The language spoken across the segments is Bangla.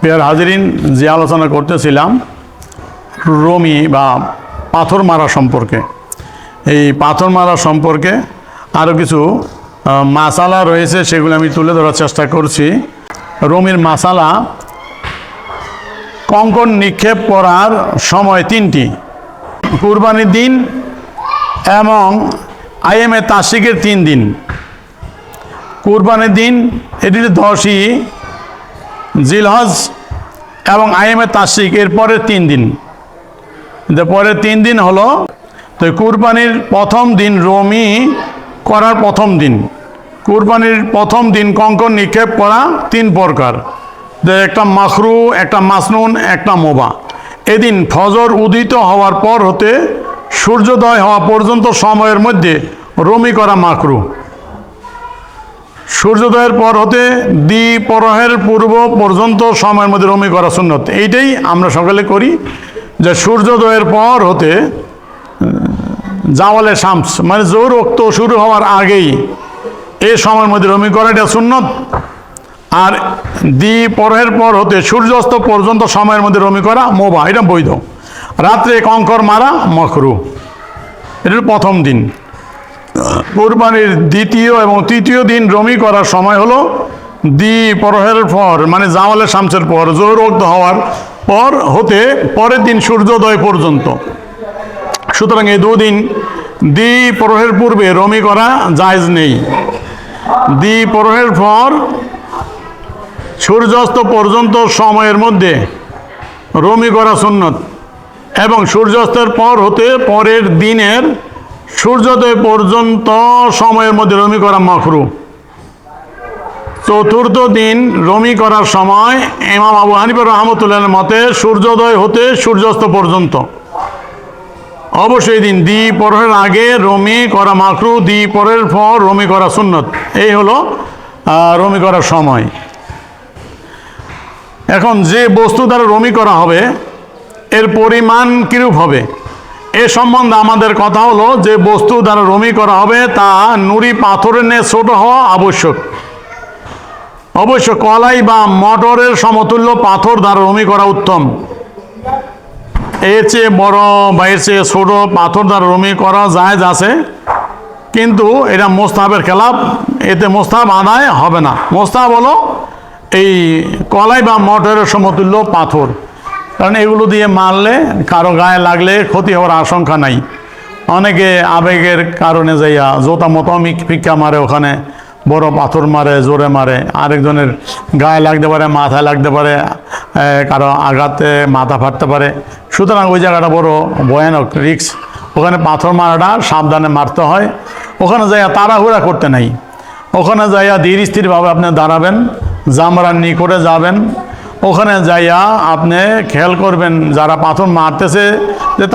প্রিয় হাজিরিন, যে আলোচনা করতেছিলাম রমি বা পাথর মারা সম্পর্কে, এই পাথর মারা সম্পর্কে আরও কিছু মাসালা রয়েছে, সেগুলো আমি তুলে ধরার চেষ্টা করছি। রমির মাসালা: কঙ্কর নিক্ষেপ করার সময় তিনটি, কুরবানির দিন এবং আইএমএ তাশরিকের 3 দিন। কুরবানির দিন এটি 10ই জিলহজ এবং আইএমএ তাশরিক এর পরের 3 দিন। পরের 3 দিন হলো তো কুরবানির প্রথম দিন, রমি করার প্রথম দিন। কুরবানির প্রথম দিন কঙ্কর নিক্ষেপ করা 3 প্রকার, একটা মাখরু, একটা মাসনুন, একটা মোবা। এদিন ফজর উদিত হওয়ার পর হতে সূর্যোদয় হওয়া পর্যন্ত সময়ের মধ্যে রমি করা মাকরু। সূর্যোদয়ের পর হতে দ্বিপ্রহরের পূর্ব পর্যন্ত সময়ের মধ্যে রমি করা সুন্নত। এইটাই আমরা সকালে করি, যে সূর্যোদয়ের পর হতে জাওয়ালে শামস মানে জোহর ওয়াক্ত শুরু হওয়ার আগেই এই সময়ের মধ্যে রমি করা, এটা সুন্নত। আর দ্বিপ্রহরের পর হতে সূর্যাস্ত পর্যন্ত সময়ের মধ্যে রমি করা মোবা, এটা বৈধ। রাত্রে কঙ্কর মারা মাকরু। এটা প্রথম দিন। কুরবানির দ্বিতীয় এবং তৃতীয় দিন রমি করার সময় হলো দ্বিপ্রহরের পর মানে জাওয়ালে শামসের পর, জোহর ওয়াক্ত হওয়ার পর হতে পরের দিন সূর্যোদয় পর্যন্ত। সুতরাং এই 2 দিন দ্বিপ্রহরের পূর্বে রমি করা জায়েজ নেই। দ্বিপ্রহরের পর সূর্যাস্ত পর্যন্ত সময়ের মধ্যে রমি করা সুন্নত এবং সূর্যাস্তের পর হতে পরের দিনের সূর্যোদয় পর্যন্ত সময়ের মধ্যে রমি করা মাকরু। চতুর্থ দিন রমি করার সময় ইমাম আবু হানিফা রাহমাতুল্লাহর মতে সূর্যোদয় হতে সূর্যাস্ত পর্যন্ত। অবশ্যই দিন দ্বিপ্রহরের আগে রমি করা মাকরু, দ্বিপ্রহরের পর রমি করা সুন্নত। এই হলো রমি করার সময়। এখন যে বস্তু দ্বারা রমি করা হবে এর পরিমাণ কিরূপ হবে এ সম্বন্ধে আমাদের কথা হলো, যে বস্তু দ্বারা রমি করা হবে তা নুড়ি পাথরের ন্যায় ছোট হওয়া আবশ্যক। অবশ্য কলাই বা মটরের সমতুল্য পাথর দ্বারা রমি করা উত্তম। এর চেয়ে বড় বা এর চেয়ে ছোট পাথর দ্বারা রমি করা জায়েজ আছে, কিন্তু এটা মোস্তাহাবের খেলাফ। এতে মোস্তাহাব আদায় হবে না। মোস্তাহাব হলো এই কলাই বা মটরের সমতুল্য পাথর, কারণ এগুলো দিয়ে মারলে কারো গায়ে লাগলে ক্ষতি হওয়ার আশঙ্কা নাই। অনেকে আবেগের কারণে যাইয়া জোতা মতো ফিক্কা মারে, ওখানে বড় পাথর মারে, জোরে মারে, আরেকজনের গায়ে লাগতে পারে, মাথায় লাগতে পারে, কারো আঘাতে মাথা ফাটতে পারে। সুতরাং ওই জায়গাটা বড় ভয়ানক রিস্ক। ওখানে পাথর মারাটা সাবধানে মারতে হয়। ওখানে যাইয়া তাড়াহুড়া করতে নাই। ওখানে যাইয়া ধীর স্থিরভাবে আপনি দাঁড়াবেন, জামরার নিকটে যাবেন। ওখানে যাইয়া আপনি খেয়াল করবেন যারা পাথর মারতেছে যে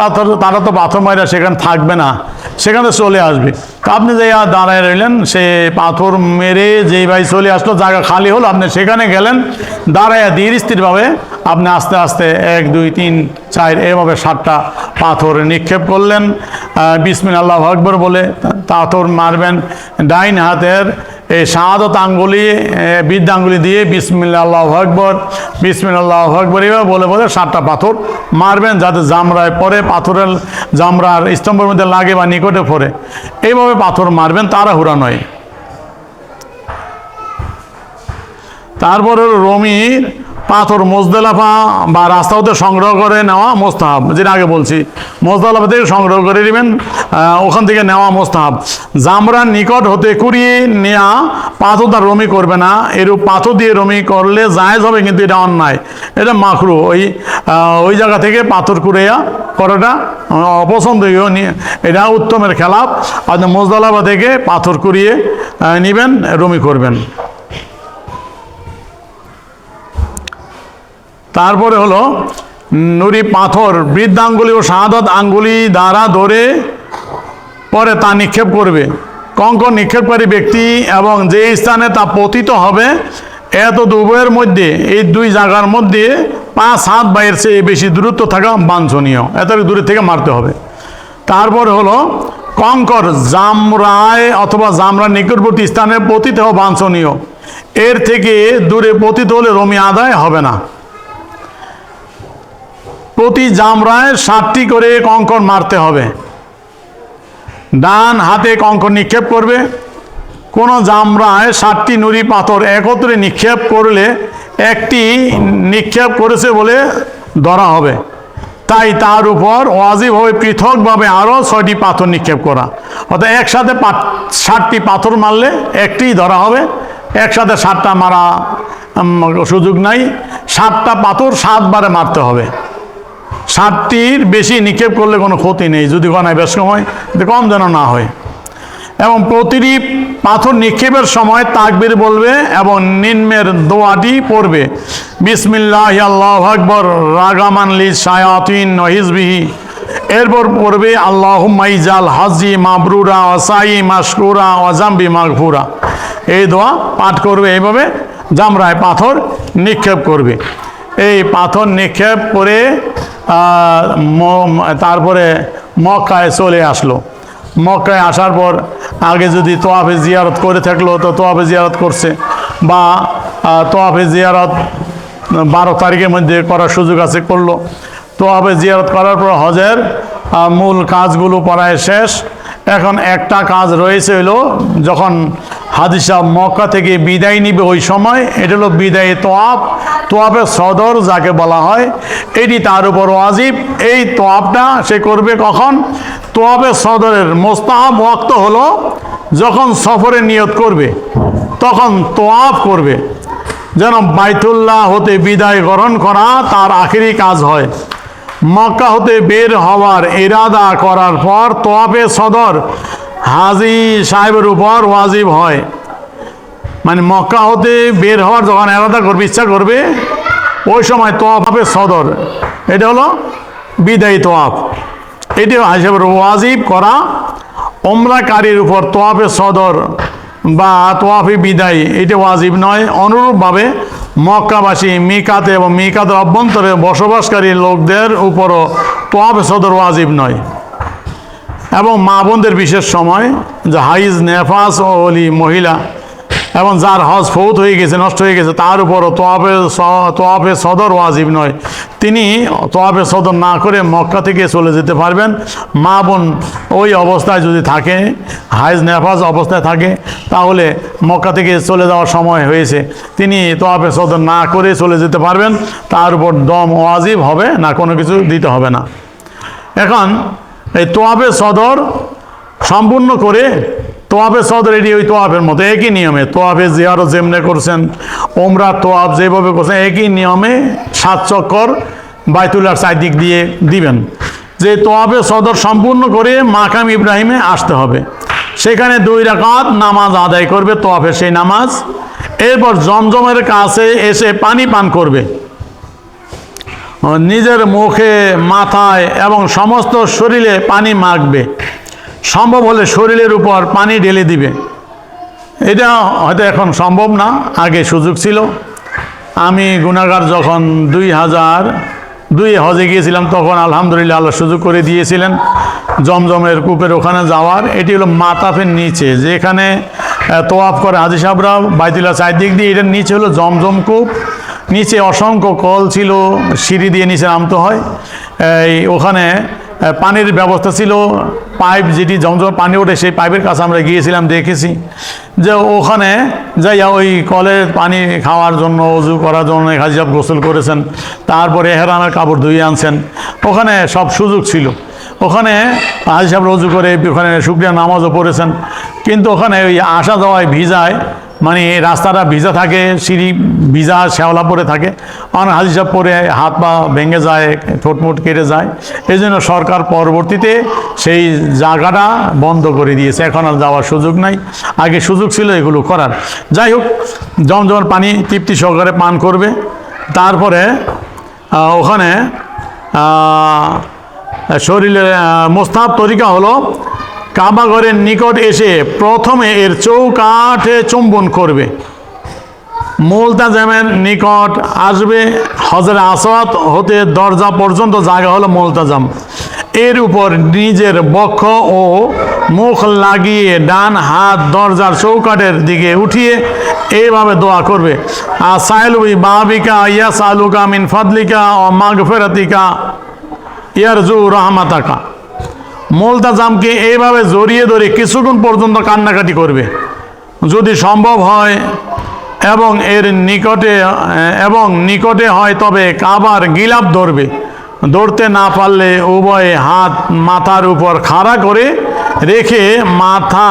তারা তো পাথর মারা সেখানে থাকবে না, সেখানে চলে আসবে। তো আপনি যাইয়া দাঁড়ায় রইলেন, সে পাথর মেরে যেই ভাই চলে আসলো, জায়গা খালি হলো, আপনি সেখানে গেলেন, দাঁড়াইয়া ধীর স্থিরভাবে আপনি আস্তে আস্তে 1 2 3 4 এভাবে 7টা পাথর নিক্ষেপ করলেন। বিসমিল্লাহ আল্লাহু আকবার বলে পাথর মারবেন। ডাইন হাতের এই শাহাদত আঙ্গুলি, বৃদ্ধাঙ্গুলি দিয়ে বিসমিল্লাহ আল্লাহু আকবার, বিসমিল্লাহ আল্লাহু আকবার এভাবে বলে বলে 7টা পাথর মারবেন, যাতে জামরায় পড়ে, পাথরের জামরার স্তম্ভের মধ্যে লাগে বা নিকটে পড়ে। এইভাবে পাথর মারবেন, তাড়াহুড়া নয়। তারপরে রমির পাথর মুজদালিফা বা রাস্তা হতে সংগ্রহ করে নেওয়া মোস্তাহাব। যেটা আগে বলছি, মুজদালিফা থেকে সংগ্রহ করে নেবেন, ওখান থেকে নেওয়া মোস্তাহাব। জামরার নিকট হতে কুড়িয়ে নেওয়া পাথর দ্বারা রমি করবে না। এরূপ পাথর দিয়ে রমি করলে জায়েজ হবে, কিন্তু এটা অন্যায়, এটা মাকরু। ওই জায়গা থেকে পাথর কুড়িয়ে করাটা অপছন্দনীয়, এটা উত্তমের খেলাফ। আপনি মুজদালিফা থেকে পাথর কুড়িয়ে নেবেন, রমি করবেন। তারপরে হলো নুড়ি পাথর বৃদ্ধাঙ্গুলি ও শাহাদত আঙ্গুলি দ্বারা ধরে পরে তা নিক্ষেপ করবে। কঙ্কর নিক্ষেপকারী ব্যক্তি এবং যে স্থানে তা পতিত হবে এত উভয়ের মধ্যে, এই 2 জায়গার মধ্যে 5 হাত বা এর চেয়ে বেশি দূরত্ব থাকা বাঞ্ছনীয়। এত দূরের থেকে মারতে হবে। তারপরে হলো কঙ্কর জামরায় অথবা জামরার নিকটবর্তী স্থানে পতিত হওয়া বাঞ্ছনীয়। এর থেকে দূরে পতিত হলে রমি আদায় হবে না। প্রতি জামরায় 7টি করে কঙ্কর মারতে হবে। ডান হাতে কঙ্কর নিক্ষেপ করবে। কোনো জামরায় 7টি নুড়ি পাথর একত্রে নিক্ষেপ করলে একটি নিক্ষেপ করেছে বলে ধরা হবে, তাই তার উপর ওয়াজিব হবে পৃথকভাবে আরও 6টি পাথর নিক্ষেপ করা। অর্থাৎ একসাথে 7টি পাথর মারলে একটিই ধরা হবে, একসাথে 7টা মারা সুযোগ নাই। 7টা পাথর 7 বারে মারতে হবে। 7টির বেশি নিক্ষেপ করলে কোনো ক্ষতি নেই, যদি গনায় বেশ হয়, কম যেন না হয়। এবং প্রতিটি পাথর নিক্ষেপের সময় তাকবীর বলবে এবং নিম্নের দোয়াটি পড়বে, বিসমিল্লাহ আল্লাহু আকবার রাগামান লিজ শায়াতিন ওয়া হিজবিহি। এরপর পড়বে আল্লাহুম্মা ইজাল হাজি মাবরুরা ওয়া সাই মাশকুরা ওয়া জামবি মাগফুরা। এই দোয়া পাঠ করবে, এইভাবে জামরায় পাথর নিক্ষেপ করবে। এই পাথর নিক্ষেপ করে তারপরে মক্কায় চলে আসলো। মক্কায় আসার পর আগে যদি তোয়াফে জিয়ারত করে থাকলো তো তোয়াফে জিয়ারত করছে, বা তোয়াফে জিয়ারত 12 তারিখের মধ্যে করার সুযোগ আছে, করলো। তোয়াফে জিয়ারত করার পর হজের মূল কাজগুলো প্রায় শেষ। এখন একটা কাজ রয়েছে, হলো যখন হাজী সাহেব মক্কা থেকে বিদায় নিবে ওই সময়, এটা হলো বিদায় তোয়াফ, তোয়াফের সদর যাকে বলা হয়, এটি তার উপর ওয়াজিব। এই তোয়াফটা সে করবে কখন? তোয়াফের সদরের মোস্তাহাব ওয়াক্ত হলো যখন সফরে নিয়ত করবে তখন তোয়াফ করবে, যেন বাইতুল্লাহ হতে বিদায় গ্রহণ করা তার আখেরি কাজ হয়। মক্কা হতে বের হওয়ার ইরাদা করার পর তোয়াফে সদর হাজী সাহেবের উপর ওয়াজিব হয়। মানে মক্কা হতে বের হওয়ার যখন ইরাদা করবে, ইচ্ছা করবে, ওই সময় তোয়াফে সদর, এটা হলো বিদায়ী তোয়াফ, এটি হিসাবের ওয়াজিব করা। ওমরাকারীর উপর তোয়াফে সদর বা তোয়াফে বিদায়ী এটা ওয়াজিব নয়। অনুরূপভাবে মক্কাবাসী মিকাতে এবং মিকাতের অভ্যন্তরে বসবাসকারী লোকদের উপরও তোয়াফে সদর ওয়াজিব নয়। এবং মা বোনদের বিশেষ সময়, যে হাইজ, নেফাস ও অলি মহিলা এবং যার হজ ফৌত হয়ে গেছে, নষ্ট হয়ে গেছে, তার উপরও তোয়াফে সদর ওয়াজিব নয়। তিনি তোয়াফে সদর না করে মক্কা থেকে চলে যেতে পারবেন। মা বোন ওই অবস্থায় যদি থাকে, হাইজ নেফাজ অবস্থায় থাকে, তাহলে মক্কা থেকে চলে যাওয়ার সময় হয়েছে, তিনি তোয়াফে সদর না করে চলে যেতে পারবেন। তার উপর দম ওয়াজিব হবে না, কোনো কিছু দিতে হবে না। এখন এই তোয়াফে সদর সম্পূর্ণ করে, তোয়াফে সদর এটি ওই তোয়াফের মতো একই নিয়মে, তোয়াফে জিয়ারত যেমনে করছেন, ওমরা তোয়াফ যেভাবে করছেন, একই নিয়মে 7 চক্কর বাইতুল্লাহর চারদিক দিয়ে দিবেন। যে তোয়াফে সদর সম্পূর্ণ করে মাকাম ইব্রাহিমে আসতে হবে, সেখানে 2 রাকাত নামাজ আদায় করবে, তোয়াফের সেই নামাজ। এরপর জমজমের কাছে এসে পানি পান করবে, নিজের মুখে, মাথায় এবং সমস্ত শরীরে পানি মাখবে, সম্ভব হলে শরীরের উপর পানি ঢেলে দিবে। এটা হয়তো এখন সম্ভব না, আগে সুযোগ ছিল। আমি গুনাহগার যখন 2002 হজে গিয়েছিলাম, তখন আলহামদুলিল্লাহ আল্লাহ সুযোগ করে দিয়েছিলেন জমজমের কূপের ওখানে যাওয়ার। এটি হলো মাতাফের নিচে, যেখানে তোয়াফ করে হাজী সাহেবরা বাইতুল্লাহ চারদিক দিয়ে, এটার নিচে হলো জমজম কূপ। নিচে অসংখ্য কল ছিল, সিঁড়ি দিয়ে নিচে নামতে হয়। ওখানে পানির ব্যবস্থা ছিল, পাইপ, যেটি জমজম পানি ওঠে, সেই পাইপের কাছে আমরা গিয়েছিলাম, দেখেছি যে ওখানে যাইয়া ওই কলের পানি খাওয়ার জন্য, ওযু করার জন্য হাজী সাহেব গোসল করেছেন, তারপরে এহরামের কাপড় ধুয়ে আনছেন। ওখানে সব সুযোগ ছিল। ওখানে হাজী সাহেব ওযু করে ওখানে শুকরিয়া নামাজও পড়েছেন। কিন্তু ওখানে ওই আসা যাওয়ায় ভিজায়, মানে রাস্তাটা ভিজা থাকে, সিঁড়ি ভিজা শ্যাওলা পরে থাকে, অনেক হাজী সাহেব পরে হাত পা ভেঙে যায়, ঠোঁটমোট কেটে যায়। এই জন্য সরকার পরবর্তীতে সেই জায়গাটা বন্ধ করে দিয়েছে, এখন আর যাওয়ার সুযোগ নাই। আগে সুযোগ ছিল এগুলো করার। যাই হোক, জমজমের পানি তৃপ্তি সহকারে পান করবে। তারপরে ওখানে শরীরে মোস্তাহাব তরিকা হলো, কাবা ঘরের নিকট এসে প্রথমে এর চৌকাঠে চুম্বন করবে, মুলতাজামের নিকট আসবে। হজরে আসওয়াদ হতে দরজা পর্যন্ত জায়গা হলো মুলতাজাম। এর উপর নিজের বক্ষ ও মুখ লাগিয়ে ডান হাত দরজার চৌকাঠের দিকে উঠিয়ে এইভাবে দোয়া করবে, আসাইলুই বাবিকা ইয়াসালুকা মিন ফাদলিকা ও মাগফিরাতিকা ইয়ারজু রহমাতাকা। মুলতাজামকে এইভাবে জড়িয়ে ধরে কিছুক্ষণ পর্যন্ত কান্নাকাটি করবে যদি সম্ভব হয়, এবং এর নিকটে হয় তবে কাবার গিলাফ ধরবে। ধরতে না পারলে উভয়ে হাত মাথার উপর খাড়া করে রেখে মাথা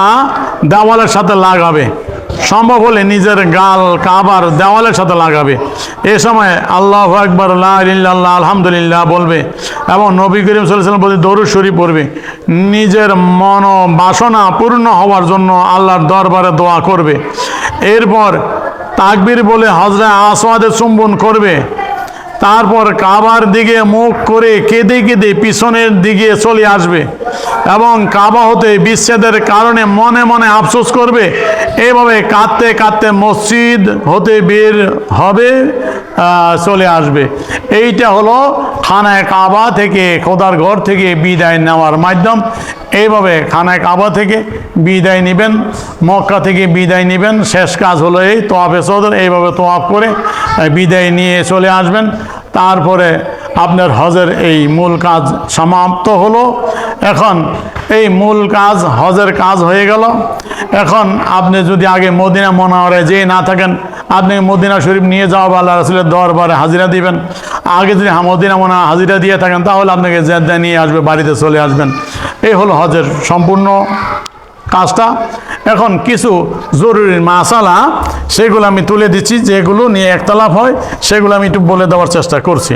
দেওয়ালের সাথে লাগাবে। সম্ভব হলে নিজের গাল কাবার দেওয়ালের সাথে লাগাবে। এ সময় আল্লাহু আকবার, লা ইলাহা ইল্লাল্লাহ, আলহামদুলিল্লাহ বলবে এবং নবী করিম সাল্লাল্লাহু আলাইহি ওয়াসাল্লাম প্রতি দরুদ শরীফ পড়বে। নিজের মনোবাসনা পূর্ণ হওয়ার জন্য আল্লাহর দরবারে দোয়া করবে। এরপর তাকবীর বলে হজরে আসওয়াদে চুম্বন করবে। তারপর কাবার দিকে মুখ করে কেঁদে কেঁদে পিছনের দিকে চলে আসবে এবং কাবা হতে বিচ্ছেদের কারণে মনে মনে আফসোস করবে। এইভাবে কাঁদতে কাঁদতে মসজিদ হতে বের হবে, চলে আসবে। এইটা হলো খানায় কাবা থেকে, খোদার ঘর থেকে বিদায় নেওয়ার মাধ্যম। এইভাবে খানায় কাবা থেকে বিদায় নেবেন, মক্কা থেকে বিদায় নেবেন। শেষ কাজ হলো এই তোয়াফে সদর। এইভাবে তোয়াফ করে বিদায় নিয়ে চলে আসবেন। তারপরে আপনার হজের এই মূল কাজ সমাপ্ত হলো। এখন এই মূল কাজ, হজের কাজ হয়ে গেল। এখন আপনি যদি আগে মদিনা মুনাওয়ারায় যেয়ে না থাকেন, আপনি মদিনা শরীফ নিয়ে যাওয়া বা আল্লাহ রাসূলের দরবারে হাজিরা দিবেন। আগে যদি মদিনা মুনাওয়ারা হাজিরা দিয়ে থাকেন তাহলে আপনাকে জেদ্দা নিয়ে আসবে, বাড়িতে চলে আসবেন। এই হলো হজের সম্পূর্ণ কাজটা। এখন কিছু জরুরি মাসালা সেগুলো আমি তুলে দিচ্ছি, যেগুলো নিয়ে একতলাপ হয় সেগুলো আমি একটু বলে দেওয়ার চেষ্টা করছি।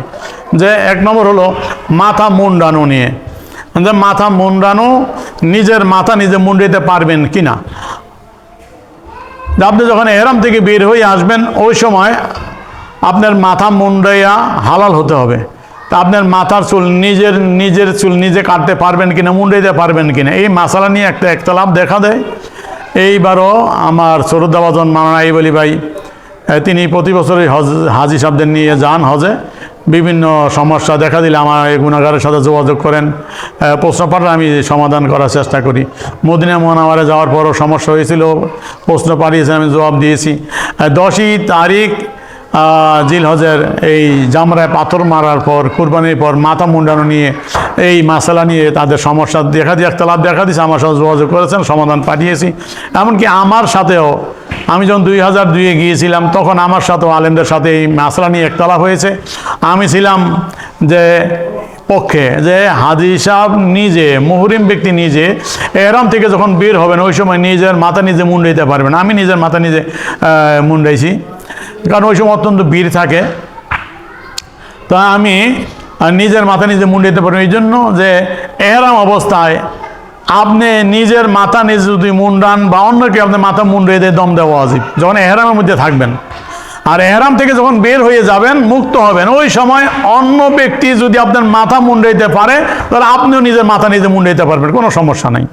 যে এক নম্বর হলো মাথা মুন্ডানো নিয়ে, যে মাথা মুন্ডানো, নিজের মাথা নিজে মুন্ডাইতে পারবেন কিনা। আপনি যখন এহরাম থেকে বের হয়ে আসবেন ওই সময় আপনার মাথা মুন্ডাইয়া হালাল হতে হবে। তা আপনার মাথার চুল নিজের চুল নিজে কাটতে পারবেন কিনা, মুন্ডাইতে পারবেন কিনা, এই মাসালা নিয়ে একটা একতলাপ দেখা দেয়। এইবারও আমার শ্রদ্ধাভাজন মাওলানা আইয়ুব আলী ভাই, তিনি প্রতি বছরই হাজি সাহেবদের নিয়ে যান হজে। বিভিন্ন সমস্যা দেখা দিলে আমার এই গুণাগারের সাথে যোগাযোগ করেন, প্রশ্ন পাঠে আমি সমাধান করার চেষ্টা করি। মদিনা মুনাওয়ারায় যাওয়ার পরও সমস্যা হয়েছিল, প্রশ্ন পাঠিয়েছে, আমি জবাব দিয়েছি। 10ই তারিখ জিলহজের এই জামরায় পাথর মারার পর, কুরবানির পর মাথা মুন্ডানো নিয়ে এই মাসালা নিয়ে তাদের সমস্যা একতলাপ দেখা দিয়েছে। আমার সাথে যোগাযোগ করেছেন, সমাধান পাঠিয়েছি। এমনকি আমার সাথেও, আমি যখন 2002-এ গিয়েছিলাম তখন আমার সাথেও আলেমদের সাথে এই মাসালা নিয়ে একতলাপ হয়েছে। আমি ছিলাম যে পক্ষে যে হাজি সাহেব নিজে, মুহরিম ব্যক্তি নিজে এহরাম থেকে যখন বের হবেন ওই সময় নিজের মাথা নিজে মুন্ডাইতে পারবেন। আমি নিজের মাথা নিজে মুন্ডাইছি, কারণ ওই সময় অত্যন্ত ভিড় থাকে। তা আমি নিজের মাথা নিজে মুন্ডাইতে পারবেন এই জন্য যে এহরাম অবস্থায় আপনি নিজের মাথা নিজে যদি মুন্ডান বা অন্যকে আপনার মাথা মুন্ডাই দিয়ে দম দেওয়া উচিত যখন এহরামের মধ্যে থাকবেন। আর এহরাম থেকে যখন বের হয়ে যাবেন, মুক্ত হবেন, ওই সময় অন্য ব্যক্তি যদি আপনার মাথা মুন্ডাইতে পারে তাহলে আপনিও নিজের মাথা নিজে মুন্ডাইতে পারবেন, কোনো সমস্যা নাই।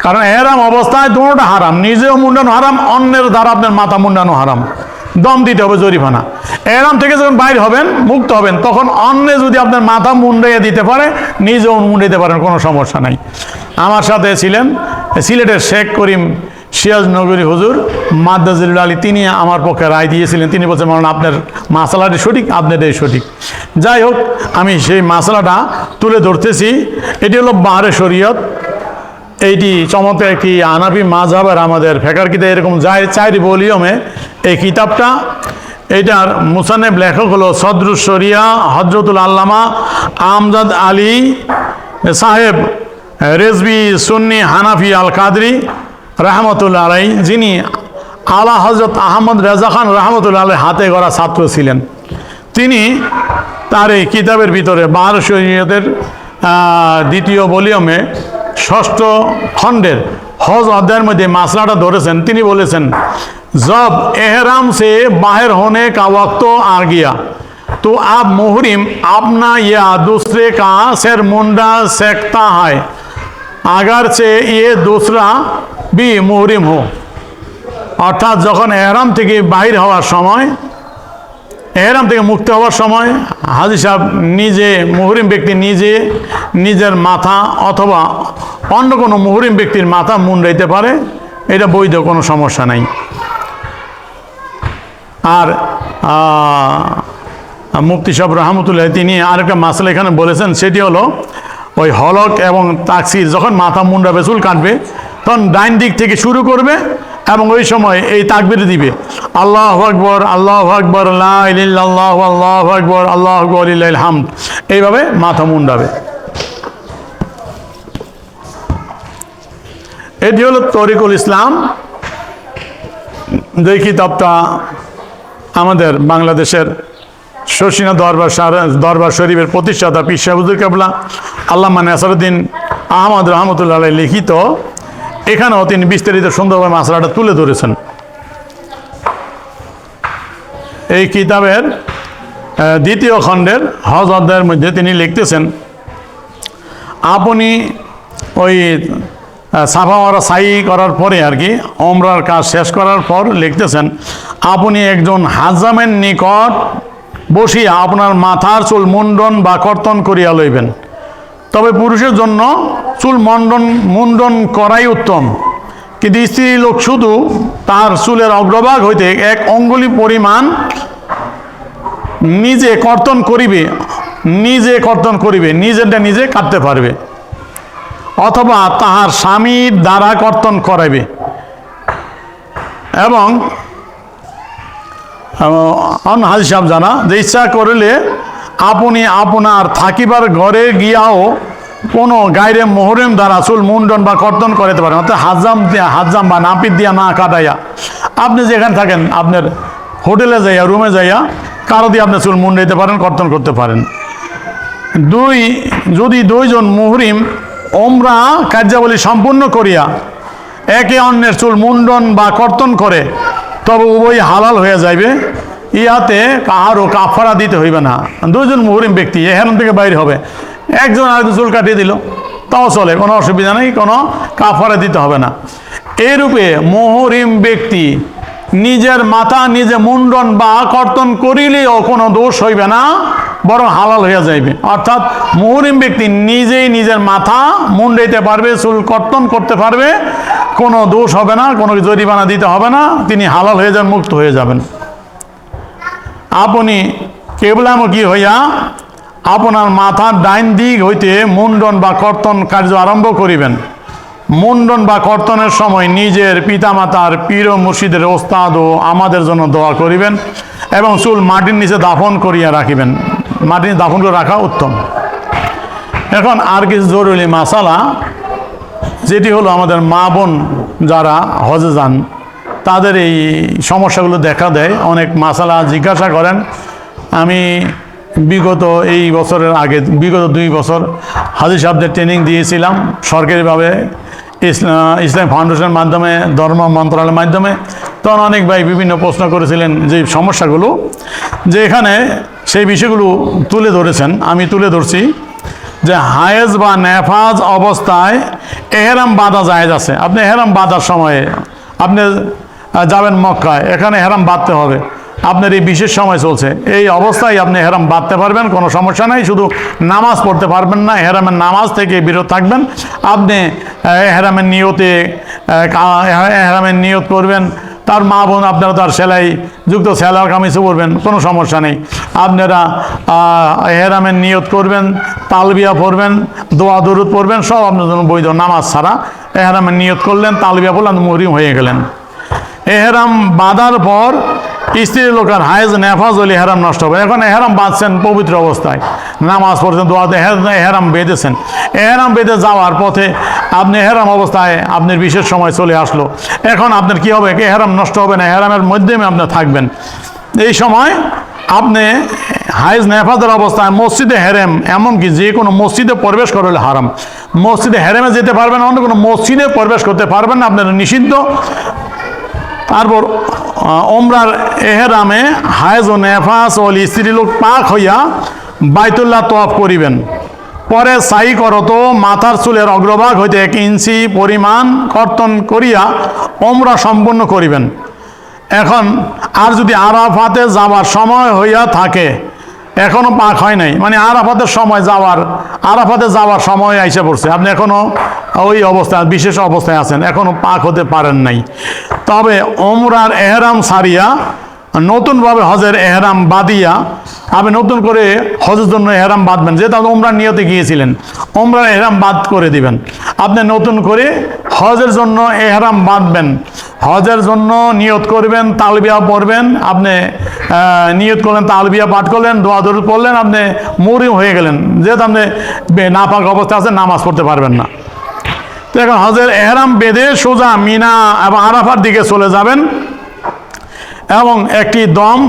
কারণ এহরাম অবস্থায় দুটোটা হারাম, নিজেও মুন্ডানো হারাম, অন্যের দ্বারা আপনার মাথা মুন্ডানো হারাম, দম দিতে হবে জরিমানা। এহরাম থেকে যখন বাইর হবেন, মুক্ত হবেন, তখন অন্যে যদি আপনার মাথা মুন্ডাইয়ে দিতে পারে নিজেও মুন্ডাইতে পারেন, কোনো সমস্যা নাই। আমার সাথে ছিলেন সিলেটের শেখ করিম সিরাজ নগরী হুজুর মাদ্দাজিরুল আলী, তিনি আমার পক্ষে রায় দিয়েছিলেন। তিনি বলছেন মাওলানা আপনার মাসালাটি সঠিক, আপনারটাই সঠিক। যাই হোক, আমি সেই মাসালাটা তুলে ধরতেছি। এটি হলো বাহারে শরীয়ত। এইটি চমৎকার একটি হানাফি মাযহাবের আমাদের ফেকার কিতাব, এরকম যায় 4 ভলিউমে এই কিতাবটা। এইটার মুসান্নেফ লেখক হলো সদরুস শরিয়া হযরতুল আল্লামা আমজাদ আলী সাহেব রেজবি সুন্নি হানাফি আল কাদরি রহমতুল্লাহ আলাইহি, যিনি আলা হজরত আহমদ রেজা খান রহমতুল্লাহ আলাইহির হাতে গড়া ছাত্র ছিলেন। তিনি তার এই কিতাবের ভিতরে বাহারে শরীয়তের 2য় ভলিউমে 6ষ্ঠ খণ্ডের হজ অধ্যায়ের মধ্যে মাসলাটা ধরেছেন। তিনি বলেছেন, जब एहराम से बाहर होने का वक्त आ गया तो अब मुहरिम अपना या दूसरे का सिर मुंडा सकता है, अगरचे ये दूसरा भी मुहरिम हो। অর্থাৎ যখন এহরাম থেকে বাহির হওয়ার সময়, এহরাম থেকে মুক্ত হওয়ার সময় হাজি সাহেব নিজে, মুহরিম ব্যক্তি নিজে নিজের মাথা অথবা অন্য কোনো মুহরিম ব্যক্তির মাথা মুন্ডাইতে পারে, এটা বৈধ, কোনো সমস্যা নাই। আর মুফতি সাহেব রহমতুল্লাহ তিনি আরেকটা মাসলা এখানে বলেছেন, সেটি হলো ওই হলক এবং তাকসির যখন মাথা মুন্ডাবে চুল কাটবে তখন ডাইন দিক থেকে শুরু করবে এবং ওই সময় এই তাকবীর দিবে, আল্লাহু আকবার আল্লাহু আকবার লা ইলাহা ইল্লাল্লাহ আল্লাহু আকবার আল্লাহু আকবার লিল্লাহিল হামদ, এইভাবে মাথা মুন্ডাবে। এটি হলো তরিকুল ইসলাম, যে কিতাবটা আমাদের বাংলাদেশের শর্ষিনা দরবার শরীফের প্রতিষ্ঠাতা পীর সাহেব হুজুর কেবলা আল্লামা নাসিরউদ্দিন আহমদ রহমতুল্লাহ আলাইহি লিখিত, এখানেও তিনি বিস্তারিত সুন্দরভাবে মাসলাটা তুলে ধরেছেন। এই কিতাবের দ্বিতীয় খণ্ডের হজ অধ্যায়ের মধ্যে তিনি লিখতেছেন, আপনি ওই সাফা মারা সাই করার পরে আর কি ওমরার কাজ শেষ করার পর লিখতেছেন, আপনি একজন হাজামের নিকট বসিয়া আপনার মাথার চুল মুন্ডন বা কর্তন করিয়া লইবেন। তবে পুরুষের জন্য চুল মুন্ডন করাই উত্তম, কিন্তু স্ত্রী লোক শুধু তার চুলের অগ্রভাগ হইতে 1 আঙ্গুলি পরিমাণ নিজে কর্তন করিবে, নিজেরটা নিজে কাটতে পারবে, অথবা তাহার স্বামীর দ্বারা কর্তন করাইবে। এবং হাজি সাহেব জানা যে ইচ্ছা করিলে আপনি আপনার থাকিবার ঘরে গিয়াও কোনো গায়রে মুহরিম দ্বারা চুল মুন্ডন বা কর্তন করাইতে পারেন, অর্থাৎ হাজাম বা নাপিত দিয়া না কাটাইয়া আপনি যেখানে থাকেন আপনার হোটেলে যাইয়া রুমে যাইয়া কারো দিয়ে আপনি চুল মুন্ডাইতে পারেন, কর্তন করতে পারেন। যদি 2 জন মুহরিম ওমরা কার্যাবলী সম্পূর্ণ করিয়া একে অন্যের চুল মুন্ডন বা কর্তন করে তবে উভয় হালাল হয়ে যাইবে, ইয়াতে কাহারও কাফারা দিতে হইবে না। 2 জন মুহরিম ব্যক্তি এখান থেকে বাইরে হবে, একজন আরেকজন চুল কাটিয়ে দিল তাও চলে, কোনো অসুবিধা নেই, কোনো কাফারা দিতে হবে না। এরূপে মুহরিম ব্যক্তি নিজের মাথা নিজে মুন্ডন বা কর্তন করিলেও কোনো দোষ হইবে না, বরং হালাল হইয়া যাইবে। অর্থাৎ মুহরিম ব্যক্তি নিজেই নিজের মাথা মুন্ডাইতে পারবে, চুল কর্তন করতে পারবে, কোনো দোষ হবে না, কোনো জরিমানা দিতে হবে না, তিনি হালাল হয়ে যান, মুক্ত হয়ে যাবেন। আপনি কেবলামুখী হইয়া আপনার মাথার ডাইন দিক হইতে মুন্ডন বা কর্তন কার্য আরম্ভ করিবেন। মুন্ডন বা কর্তনের সময় নিজের পিতামাতার পীর ও মুর্শিদের ওস্তাদ ও আমাদের জন্য দোয়া করিবেন এবং চুল মাটির নিচে দাফন করিয়া রাখিবেন, মাটির দাফন করে রাখা উত্তম। এখন আর কিছু জরুরি মাসালা, যেটি হলো আমাদের মা বোন যারা হজে যান তাদের এই সমস্যাগুলো দেখা দেয়, অনেক মাসালা জিজ্ঞাসা করেন। আমি বিগত এই বছরের আগে বিগত 2 বছর হাজি সাহেবদের ট্রেনিং দিয়েছিলাম সরকারিভাবে, ইসলাম ফাউন্ডেশনের মাধ্যমে, ধর্ম মন্ত্রণালয়ের মাধ্যমে। তখন অনেক ভাই বিভিন্ন প্রশ্ন করেছিলেন যে সমস্যাগুলো, যে এখানে সেই বিষয়গুলো তুলে ধরেছেন, আমি তুলে ধরছি। যে হায়েজ বা নেফাজ অবস্থায় এহরাম বাঁধা জায়েজ আছে। আপনি এহরাম বাঁধার সময়ে আপনি যাবেন মক্কায়, এখানে এহরাম বাঁধতে হবে, আপনার এই বিশেষ সময় চলছে, এই অবস্থায় আপনি এহরাম বাঁধতে পারবেন, কোনো সমস্যা নাই। শুধু নামাজ পড়তে পারবেন না, এহরামের নামাজ থেকে বিরত থাকবেন। আপনি এহরামের নিয়ত করবেন, তার মা বোন আপনারা তার সেলাই যুক্ত সেলার কামিজও পরবেন, কোনো সমস্যা নেই। আপনারা এহরামের নিয়ত করবেন, তালবিয়া পড়বেন, দোয়া দরুদ পড়বেন, সব আপনার জন্য বৈধ। নামাজ ছাড়া এহরামের নিয়ত করলেন, তালবিয়া পড়লেন, মুহরিম হয়ে গেলেন। এহরাম বাঁধার পর স্ত্রীর লোকের হায়েজ নেফাজ হলে এহরাম নষ্ট হবে। এখন এহরাম বাঁধছেন পবিত্র অবস্থায়, নামাজ পড়ছেন, দোয়াতে এহরাম বেঁধেছেন, এহরাম বেঁধে যাওয়ার পথে আপনি এহরাম অবস্থায় আপনার বিশেষ সময় চলে আসলো, এখন আপনার কি হবে? এহরাম নষ্ট হবে না, এহরামের মাধ্যমে আপনি থাকবেন। এই সময় আপনি হায়েজ নেফাজের অবস্থায় মসজিদে হেরেম, এমনকি যে কোনো মসজিদে প্রবেশ করলে হারাম। মসজিদে হেরেমে যেতে পারবেন, অন্য কোনো মসজিদে প্রবেশ করতে পারবেন না, আপনার নিষিদ্ধ। তারপর ওমরার এহরামে হায়েজ ও নেফাস ও স্ত্রীলোক পাক হইয়া বাইতুল্লাহ তওয়াফ করিবেন। পরে সাই করত মাথার চুলের অগ্রভাগ হইতে 1 ইঞ্চি পরিমাণ কর্তন করিয়া ওমরা সম্পন্ন করিবেন। এখন আর যদি আরাফাতে যাওয়ার সময় হইয়া থাকে, এখনও পাক হয় নাই, মানে আরাফাতে যাওয়ার সময় আইসা পড়ছে, আপনি এখনও ওই অবস্থায় বিশেষ অবস্থায় আছেন, এখনও পাক হতে পারেন নাই, তবে ওমরার এহরাম সারিয়া নতুনভাবে হজের এহরাম বাঁধিয়া আপনি নতুন করে হজের জন্য এহরাম বাঁধবেন, যেহেতু আপনি ওমরার নিয়তে গিয়েছিলেন, ওমরার এহরাম বাদ করে দিবেন। আপনি নতুন করে হজের জন্য এহরাম বাঁধবেন, হজের জন্য নিয়ত করবেন, তালবিয়া পড়বেন। আপনি নিয়ত করলেন, তালবিয়া পাঠ করলেন, দোয়া দরুদ পড়লেন, আপনি মুহরিম হয়ে গেলেন। যেহেতু আপনি নাপাক অবস্থায় আছেন, নামাজ পড়তে পারবেন না। তো এখন হজের এহরাম বেঁধে সোজা মিনা এবং আরাফার দিকে চলে যাবেন এবং একটি দম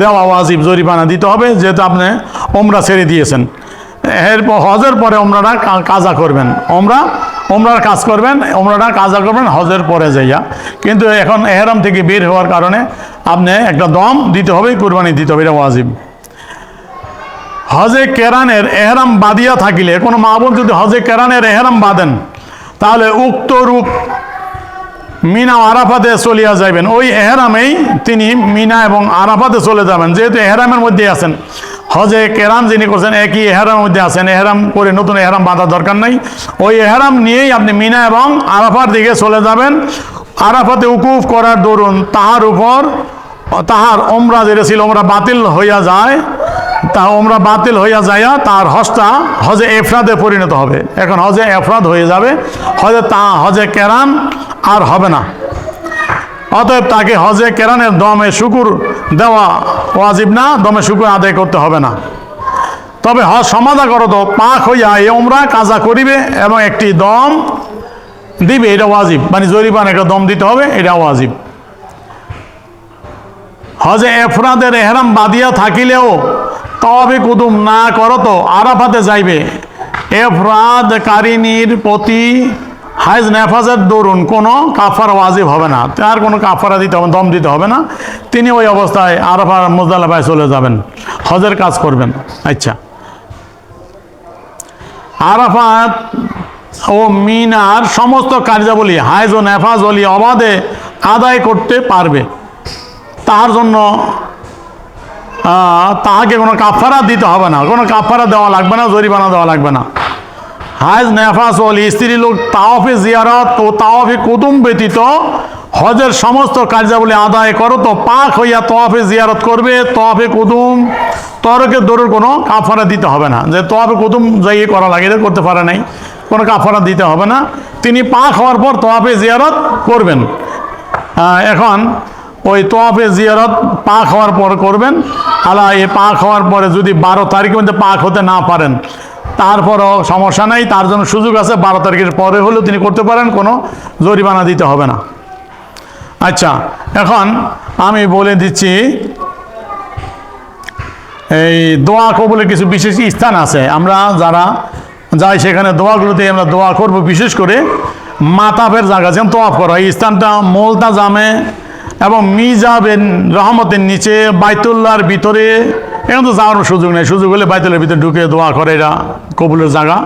দেওয়া ওয়াজিব, জরিমানা দিতে হবে, যেহেতু আপনি ওমরা ছেড়ে দিয়েছেন। এরপর হজের পরে ওমরাটা কাজা করবেন, ওমরার কাজ করবেন, ওমরাটা কাজা করবেন হজের পরে যাইয়া। কিন্তু এখন এহরাম থেকে বের হওয়ার কারণে আপনি একটা দম দিতে হবে, কুরবানি দিতে হবে, এটা ওয়াজিব। হজে কেরানের এহরাম বাঁধিয়া থাকিলে, কোনো মা বোন যদি হজে কেরানের এহরাম বাঁধেন, তাহলে উক্ত রূপ মিনা আরাফাতে চলিয়া যাবেন। ওই এহরামেই তিনি মিনা এবং আরাফাতে চলে যাবেন, যেহেতু এহরামের মধ্যে আছেন। হজে কেরান যিনি করছেন একই এহরামের মধ্যে আছেন, এহরাম করে নতুন এহরাম বাঁধার দরকার নাই। ওই এহরাম নিয়েই আপনি মিনা এবং আরাফার দিকে চলে যাবেন। আরাফাতে উকুফ করার দরুন তাহার উপর তাহার ওমরা যেটা ছিল, ওমরা বাতিল হইয়া যায়, তা ওমরা বাতিল হইয়া যাইয়া তার হজটা হজে এফরাদে পরিণত হবে। এখন হজে এফরাদ হয়ে যাবে, হজে কেরান আর হবে না। অতএব তাকে হজে কেরানের দমে শুকুর দেওয়া ওয়াজিব না, দমে শুকুর আদায় করতে হবে না। তবে হজ সমাধা করো তো পাক হইয়া এই ওমরা কাজা করিবে এবং একটি দম দিবে, এটা ওয়াজিব, মানে জরিমানা একটা দম দিতে হবে, এটা ওয়াজিব। হজে এফরাদের এহরাম বাঁধিয়া থাকিলেও তাওয়াফে কুদুম না করো তো আরাফাতে যাইবে। এফরাদ কারিনীর প্রতি হাজ নেফাজের দরুন কোনো কাফারা ওয়াজিব হবে না, তার কোনো কাফারা দিতে হবে, দম দিতে হবে না। তিনি ওই অবস্থায় আরাফা মুজদালিফায় চলে যাবেন, হজের কাজ করবেন। আচ্ছা, আরাফাত ও মিনার সমস্ত কার্যাবলী হাজ ও নেফাজ ওলি অবাধে আদায় করতে পারবে। তার জন্য তাহাকে কোনো কাফারা দিতে হবে না, কোনো কাফারা দেওয়া লাগবে না, জরিমানা দেওয়া লাগবে না। হাজ নেফাজ ওলি স্ত্রী লোক তাওয়াফে জিয়ারত ও তাওয়াফে কুদুম ব্যতীত হজের সমস্ত কার্যাবলী আদায় করো তো পাক হইয়া তাওয়াফে জিয়ারত করবে। তাওয়াফে কুদুম তরকের দরুর কোনো কাফারা দিতে হবে না, যে তাওয়াফে কুদুম যাইয়ে করা লাগে, এটা করতে পারে নাই, কোনো কাফারা দিতে হবে না। তিনি পাক হওয়ার পর তাওয়াফে জিয়ারত করবেন। এখন ওই তাওয়াফে জিয়ারত পাক হওয়ার পর করবেন। এই পাক হওয়ার পরে যদি 12 তারিখের মধ্যে পাক হতে না পারেন, তারপরও সমস্যা নাই, তার জন্য সুযোগ আছে, 12 তারিখের পরে হলেও তিনি করতে পারেন, কোনো জরিমানা দিতে হবে না। আচ্ছা, এখন আমি বলে দিচ্ছি এই দোয়া কবুলের কিছু বিশেষ স্থান আছে। আমরা যারা যাই সেখানে দোয়াগুলোতে আমরা দোয়া করব, বিশেষ করে মাতাফের জায়গা যেমন তোয়াফ করা, এই স্থানটা মুলতাজামে এবং মিজাবেন রহমতের নিচে বাইতুল্লাহর ভিতরে। এখন তো যাওয়ার সুযোগ নেই, সুযোগ হলে বাইতুল্লাহর ভিতরে ঢুকে দোয়া করে, এরা কবুলের জায়গা।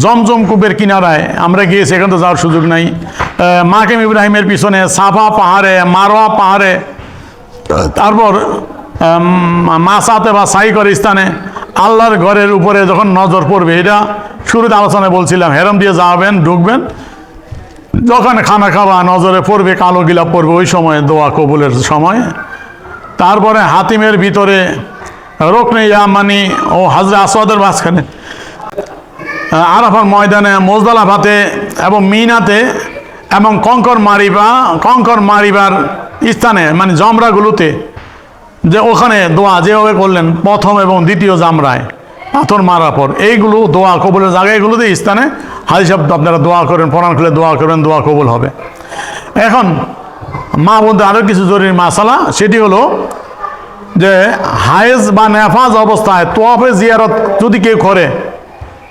জমজম কূপের কিনারায় আমরা গিয়েছি, এখন তো যাওয়ার সুযোগ নাই। মাকাম ইব্রাহিমের পিছনে সাফা পাহাড়ে, মারোয়া পাহাড়ে, তারপর মাসাতে বা সাই করে স্থানে আল্লাহর ঘরের উপরে যখন নজর পড়বে, এটা শুরুতে আলোচনায় বলছিলাম, হেরম দিয়ে যাবেন, ঢুকবেন, যখন খানা খাওয়া নজরে পড়বে, কালো গিলাপ পড়বে, ওই সময় দোয়া কবুলের সময়। তারপরে হাতিমের ভিতরে রোকনে ইয়ামানি ও হাজরে আসওয়াদের মাঝখানে, আরাফার ময়দানে, মুজদালিফাতে এবং মিনাতে এবং কঙ্কর মারিবার স্থানে, মানে জমরাগুলোতে, যে ওখানে দোয়া যেভাবে করলেন প্রথম এবং দ্বিতীয় জামরায় পাথর মারার পর, এইগুলো দোয়া কবুলের জায়গা, এগুলোতে স্থানে হাদিস শব্দ আপনারা দোয়া করেন, কোরআন খুলে দোয়া করবেন, দোয়া কবুল হবে। এখন মা বলতে আরও কিছু জরুরি মাসালা, সেটি হলো যে হায়েজ বা নেফাজ অবস্থায় তোয়াফে জিয়ারত যদি কেউ করে,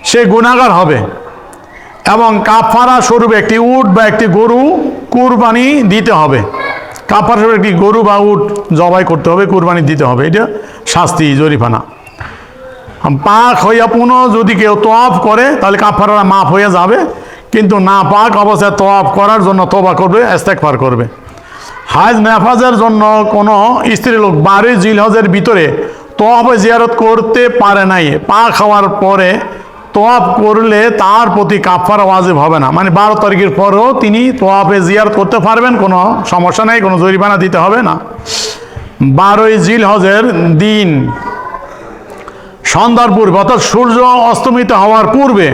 সে গুনাহগার হবে এবং কাফারা স্বরূপ একটি উট বা একটি গরু কুরবানি দিতে হবে। কাফারা স্বরূপ একটি গরু বা উট জবাই করতে হবে, কুরবানি দিতে হবে, এটা শাস্তি, জরিমানা। পাক হইয়া পুনঃ যদি কেউ তোয়াফ করে, তাহলে কাফারা মাফ হয়ে যাবে, কিন্তু না পাক অবস্থায় তোয়াফ করার জন্য তওবা করবে, ইস্তেগফার করবে। হাজ নেফাজের জন্য কোনো স্ত্রী লোক 12 জিলহজের ভিতরে তোয়াফে জিয়ারত করতে পারে নাই, পাক হওয়ার পরে তোয়াফ করলে তার প্রতি কাফারা ওয়াজিব হবে না, মানে 12 তারিখের পরেও তিনি তোয়াফে জিয়ারত করতে পারবেন, কোনো সমস্যা নেই, কোনো জরিমানা দিতে হবে না। 12ই জিলহজের দিন সন্ধ্যার পূর্বে অর্থাৎ সূর্য অস্তমিত হওয়ার পূর্বে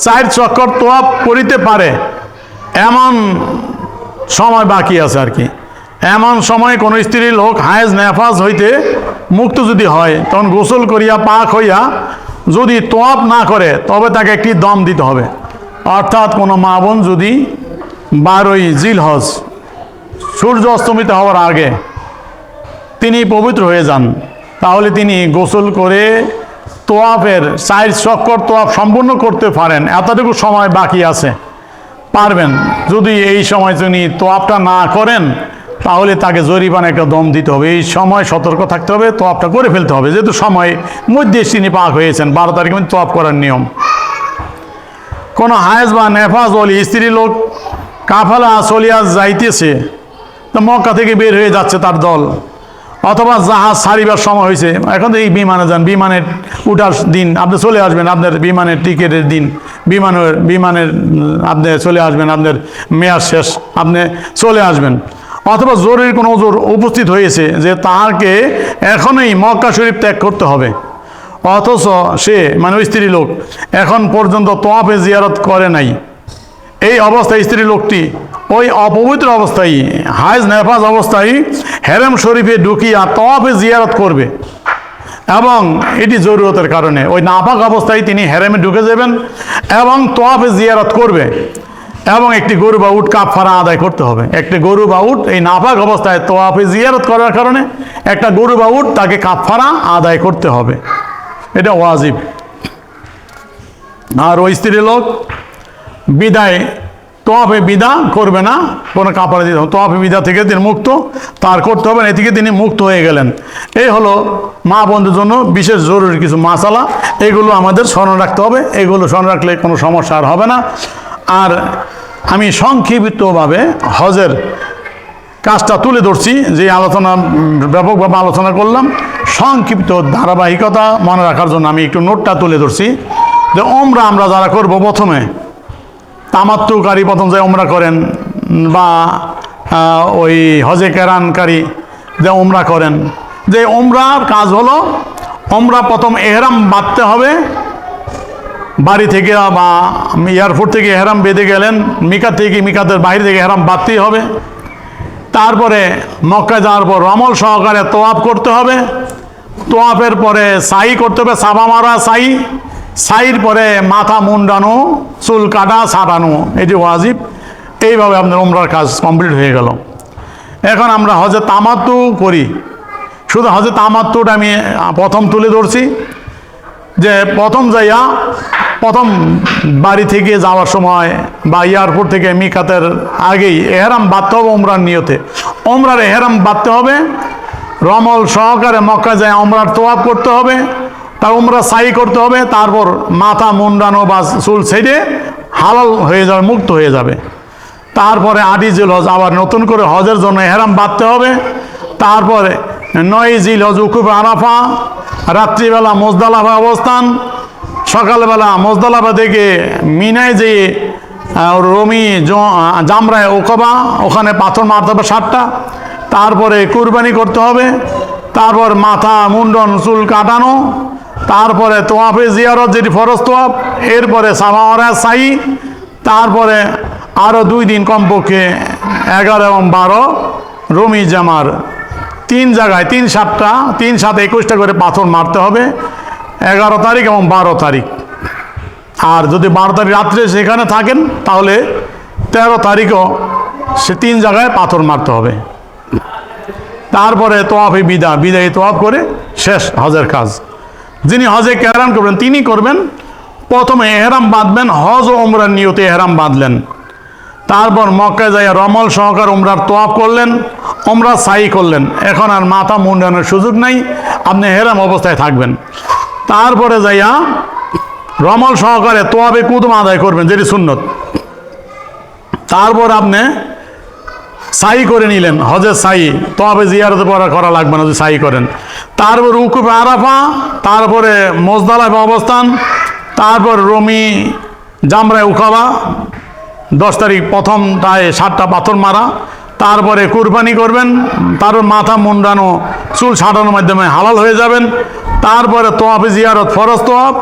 4 চক্কর তোয়াফ করিতে পারে এমন সময় বাকি আছে আর কি। এমন সময় কোনো স্ত্রী লোক হায়েজ নেফাজ হইতে মুক্ত যদি হয় তখন গোসল করিয়া পাক হইয়া যদি তোয়াফ না করে তবে তাকে একটি দম দিতে হবে। অর্থাৎ কোনো মা বোন যদি 12ই জিলহজ সূর্য অস্তমিত হওয়ার আগে তিনি পবিত্র হয়ে যান তাহলে তিনি গোসল করে তোয়াফের 4 চক্কর তোয়াফ সম্পূর্ণ করতে পারেন। এতটুকু সময় বাকি আছে, পারবেন। যদি এই সময় তিনি তোয়াফটা না করেন তাহলে তাকে জরিমানা একটা দম দিতে হবে। এই সময় সতর্ক থাকতে হবে, তোয়াফটা করে ফেলতে হবে, যেহেতু সময় মধ্যে তিনি পাক হয়েছেন। 12 তারিখে তোয়াফ করার নিয়ম। কোনো হায়েজ বা নেফাজ বলি স্ত্রী লোক কাফেলা চলিয়া যাইতেছে, তো মক্কা থেকে বের হয়ে যাচ্ছে তার দল, অথবা জাহাজ ছাড়িবার সময় হয়েছে, এখন তো এই বিমানে যান, বিমানের উঠার দিন আপনি চলে আসবেন, আপনার বিমানের টিকিটের দিন, বিমানের আপনি চলে আসবেন, আপনার মেয়াদ শেষ, আপনি চলে আসবেন। অথবা জরুরি কোনো ওজোর উপস্থিত হয়েছে যে তাহাকে এখনই মক্কা শরীফ ত্যাগ করতে হবে, অথচ সে মানে ওই স্ত্রী লোক এখন পর্যন্ত তোয়াফে জিয়ারত করে নাই। এই অবস্থায় স্ত্রী লোকটি ওই অপবিত্র অবস্থায় হায়েজ নেফাজ অবস্থায় হেরেম শরীফে ঢুকিয়া তোয়াফে জিয়ারত করবে, এবং এটি জরুরতের কারণে ওই নাপাক অবস্থায় তিনি হেরেমে ঢুকে যাবেন এবং তোয়াফে জিয়ারত করবে, এবং একটি গরু বা উট কাফারা আদায় করতে হবে। একটি গরু বা উট এই নাপাক অবস্থায় তোয়াফে জিয়ারত করার কারণে একটা গরু বা উট তাকে কাফারা আদায় করতে হবে, এটা ওয়াজিব। আর ওই স্ত্রী লোক বিদায় তোয়াফে বিদা করবে না, কোনো কাপড়ে দিতে হবে, তোয়াফে বিদা থেকে তিনি মুক্ত, তার করতে হবে, এ থেকে তিনি মুক্ত হয়ে গেলেন। এই হলো মা বোনদের জন্য বিশেষ জরুরি কিছু মাসালা, এগুলো আমাদের স্মরণ রাখতে হবে। এগুলো স্মরণ রাখলে কোনো সমস্যা আর হবে না। আর আমি সংক্ষিপ্তভাবে হজের কাজটা তুলে ধরছি, যে আলোচনা ব্যাপকভাবে আলোচনা করলাম, সংক্ষিপ্ত ধারাবাহিকতা মনে রাখার জন্য আমি একটু নোটটা তুলে ধরছি। যে আমরা যারা করব, প্রথমে তামাত্তুকারী প্রথম যে ওমরা করেন, বা ওই হজে কেরানকারী যে ওমরা করেন, যে ওমরার কাজ হলো ওমরা প্রথম এহরাম বাঁধতে হবে বাড়ি থেকে, বা এয়ারপোর্ট থেকে এহরাম বেঁধে গেলেন, মিকাত থেকে মিকাতের বাইরে থেকে এহরাম বাঁধতেই হবে। তারপরে মক্কায় যাওয়ার পর রমল সহকারে তোয়াফ করতে হবে, তোয়াফের পরে সাই করতে হবে, সাবা মারা সাই, সাইর পরে মাথা মুন্ডানো, চুল কাটা, ছাড়ানো, এটি ওয়াজিব। এইভাবে আপনার ওমরার কাজ কমপ্লিট হয়ে গেল। এখন আমরা হজে তামাত্তু করি, শুধু হজে তামাত্তুটা আমি প্রথম তুলে ধরছি, যে প্রথম যাইয়া প্রথম বাড়ি থেকে যাওয়ার সময় বা এয়ারপোর্ট থেকে মিকাতের আগেই এহরাম বাঁধতে হবে ওমরার নিয়তে। ওমরার এহরাম বাঁধতে হবে, রমল সহকারে মক্কা যায় ওমরার তোয়াফ করতে হবে, তার ওমরা সাই করতে হবে, তারপর মাথা মুন্ডানো বা চুল ছেড়ে হালাল হয়ে যাবে, মুক্ত হয়ে যাবে। তারপরে 8ই জিলহজ আবার নতুন করে হজের জন্য এহরাম বাঁধতে হবে। তারপরে 9ই জিলহজ উকুফ আরাফা, রাত্রিবেলা মুজদালিফা অবস্থান, সকালবেলা মুজদালিফা থেকে মিনায় যেয়ে রমি জামরায় ওকবা, ওখানে পাথর মারতে হবে 7টা। তারপরে কুরবানি করতে হবে, তারপর মাথা মুন্ডন চুল কাটানো, তারপরে তোয়াফে জিয়ারত যেটি ফরজ তোয়াফ, এরপরে সাবা মারা সাই, তারপরে আরও 2 দিন কমপক্ষে 11 এবং 12 রমি জামার 3 জায়গায় 3 7টা 3 7 21টা করে পাথর মারতে হবে, 11 তারিখ এবং 12 তারিখ। আর যদি 12 তারিখ রাত্রে সেখানে থাকেন তাহলে 13 তারিখও সে 3 জায়গায় পাথর মারতে হবে। তারপরে তোয়াফে বিদায় তোয়াফ করে শেষ হজের কাজ। যিনি হজে কেরান করবেন তিনি করবেন, প্রথমে এহরাম বাঁধবেন, হজ ও ওমরার নিয়তে এহরাম বাঁধলেন, তারপর মক্কায় যাইয়া রমল সহকার ওমরার তোয়াফ করলেন, ওমরা সাই করলেন। এখন আর মাথা মুন্ডানোর সুযোগ নাই, আপনি এহরাম অবস্থায় থাকবেন। তারপরে যাইয়া রমল সহকারে তোয়াফে কুদুম আদায় করবেন, যেটি সুন্নত। তারপর আপনি সাই করে নিলেন, হজের সাই, তোয়াফে জিয়ারতে করা লাগবে না যদি সাই করেন। তারপর উকুফ আরাফা, তারপরে মুজদালিফা অবস্থান, তারপর রমি জামরায় উকাবা 10 তারিখ প্রথমটায় 7টা পাথর মারা, তারপরে কুরবানি করবেন, তার মাথা মুন্ডানো চুল ছাড়ানোর মাধ্যমে হালাল হয়ে যাবেন। তারপরে তোয়াফে জিয়ারত ফরজ তোয়াফ,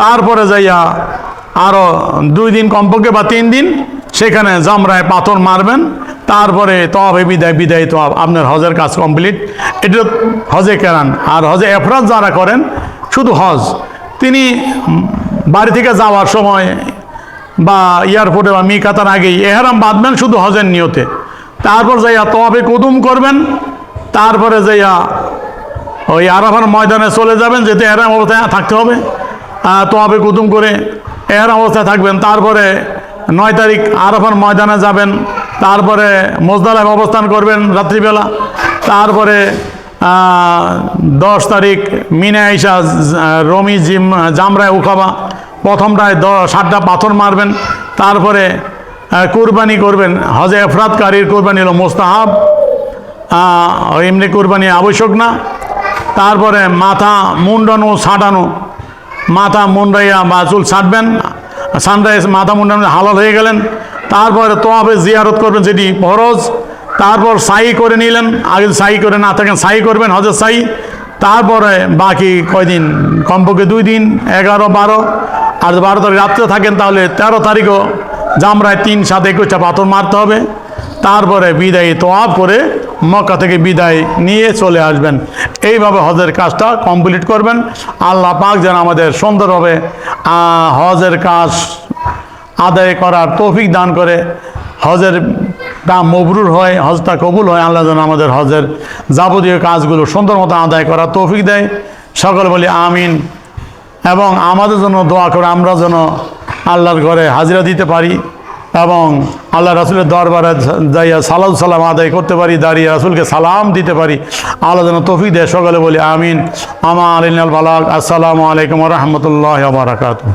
তারপরে যাইয়া আরও 2 দিন কমপক্ষে বা 3 দিন সেখানে জামরায় পাথর মারবেন। তারপরে তোয়াফে বিদায় তোয়াফ, আপনার হজের কাজ কমপ্লিট। এটা হজে কেরান। আর হজে এফরাদ যারা করেন শুধু হজ, তিনি বাড়ি থেকে যাওয়ার সময় বা এয়ারপোর্টে বা মিকাতার আগেই এহরাম বাঁধবেন শুধু হজের নিয়তে। তারপর যাইয়া তোয়াফে কুদুম করবেন, তারপরে যাইয়া ওই আরাফার ময়দানে চলে যাবেন, যেতে এহরাম অবস্থায় থাকতে হবে। তোয়াফে কুদুম করে এহরাম অবস্থায় থাকবেন। তারপরে 9 তারিখ আরাফার ময়দানে যাবেন, তারপরে মুজদালিফায় অবস্থান করবেন রাত্রিবেলা। তারপরে 10 তারিখ মিনা আইসা রমি জামরায় উখাবা, প্রথমটায় 7টা পাথর মারবেন। তারপরে কুরবানি করবেন। হজে এফরাদকারীর কুরবানি হলো মোস্তাহাব, এমনি কুরবানি আবশ্যক না। তারপরে মাথা মুন্ডানো ছাটানো, মাথা মুন্ডাইয়া বা চুল ছাটবেন, সানরাইজ মাথা মুন্ডানো হালাল হয়ে গেলেন। তারপরে তোয়াফে জিয়ারত করবেন, যেটি ফরজ। তারপর সাই করে নিলেন, আগে সাই করে না থাকেন সাই করবেন, হজের সাই। তারপরে বাকি কয়দিন, কমপক্ষে 2 দিন, 11, 12। আর 12 তারিখ রাত্রে থাকেন তাহলে 13 তারিখও জামরায় 3, 7, 21টা পাথর মারতে হবে। তারপরে বিদায়ী তোয়াফ করে মক্কা থেকে বিদায় নিয়ে চলে আসবেন। এইভাবে হজের কাজটা কমপ্লিট করবেন। আল্লাহ পাক যেন আমাদের সুন্দরভাবে হজের কাজ আদায় করার তৌফিক দান করে, হজেরটা মবরুর হয়, হজটা কবুল হয়। আল্লাহ যেন আমাদের হজের যাবতীয় কাজগুলো সুন্দর মতো আদায় করার তৌফিক দেয়। সকলে বলি আমিন। এবং আমাদের জন্য দোয়া করে আমরা যেন আল্লাহর ঘরে হাজিরা দিতে পারি এবং আল্লাহ রাসূলের দরবারে যাইয়া সালাম আদায় করতে পারি, দাঁড়িয়ে রাসূলকে সালাম দিতে পারি। আল্লাহ যেন তৌফিক দেয়। সকলে বলি আমিন। আমার বালাগ। আসসালামু আলাইকুম ওয়া রাহমাতুল্লাহি ওয়া বারাকাতুহু।